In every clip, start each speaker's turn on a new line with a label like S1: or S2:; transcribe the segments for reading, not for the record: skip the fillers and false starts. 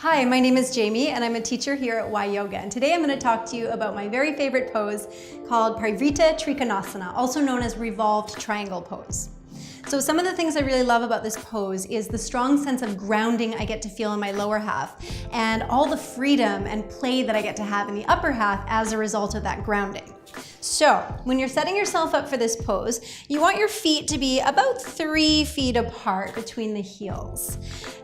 S1: Hi, my name is Jayme and I'm a teacher here at YYOGA, and today I'm going to talk to you about my very favorite pose called Parivrtta Trikonasana, also known as Revolved Triangle pose. So some of the things I really love about this pose is the strong sense of grounding I get to feel in my lower half and all the freedom and play that I get to have in the upper half as a result of that grounding. So when you're setting yourself up for this pose, you want your feet to be about 3 feet apart between the heels.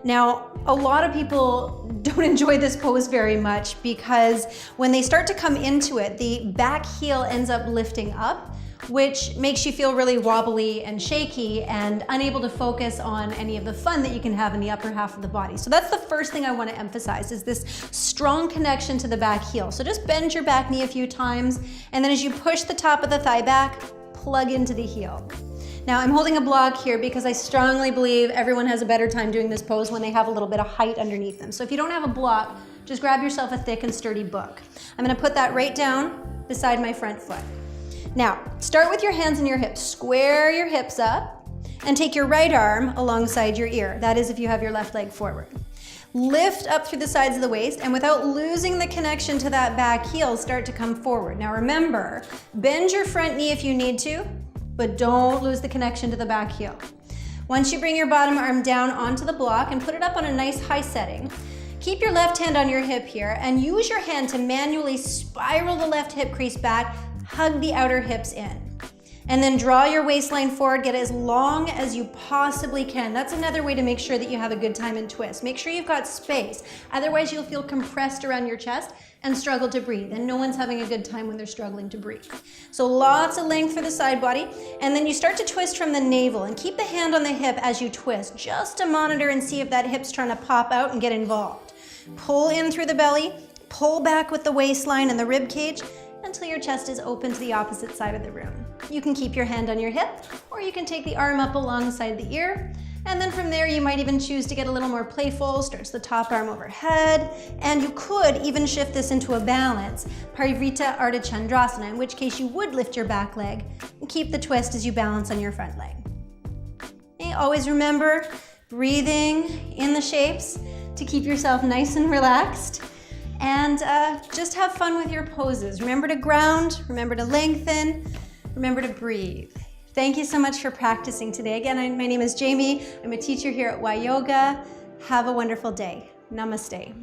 S1: Now, a lot of people don't enjoy this pose very much because when they start to come into it, the back heel ends up lifting up, which makes you feel really wobbly and shaky and unable to focus on any of the fun that you can have in the upper half of the body. So that's the first thing I want to emphasize, is this strong connection to the back heel. So just bend your back knee a few times, and then as you push the top of the thigh back, plug into the heel. Now I'm holding a block here because I strongly believe everyone has a better time doing this pose when they have a little bit of height underneath them. So if you don't have a block, just grab yourself a thick and sturdy book. I'm going to put that right down beside my front foot. Now, start with your hands and your hips. Square your hips up and take your right arm alongside your ear. That is if you have your left leg forward. Lift up through the sides of the waist, and without losing the connection to that back heel, start to come forward. Now remember, bend your front knee if you need to, but don't lose the connection to the back heel. Once you bring your bottom arm down onto the block and put it up on a nice high setting, keep your left hand on your hip here and use your hand to manually spiral the left hip crease back. Hug the outer hips in. And then draw your waistline forward, get as long as you possibly can. That's another way to make sure that you have a good time in twist. Make sure you've got space. Otherwise you'll feel compressed around your chest and struggle to breathe. And no one's having a good time when they're struggling to breathe. So lots of length for the side body. And then you start to twist from the navel and keep the hand on the hip as you twist, just to monitor and see if that hip's trying to pop out and get involved. Pull in through the belly, pull back with the waistline and the rib cage, until your chest is open to the opposite side of the room. You can keep your hand on your hip, or you can take the arm up alongside the ear, and then from there you might even choose to get a little more playful, stretch the top arm overhead, and you could even shift this into a balance, Parivrtta Trikonasana, in which case you would lift your back leg and keep the twist as you balance on your front leg. Okay, always remember breathing in the shapes to keep yourself nice and relaxed. And just have fun with your poses. Remember to ground, remember to lengthen, remember to breathe. Thank you so much for practicing today. Again, my name is Jayme. I'm a teacher here at YYOGA. Have a wonderful day. Namaste.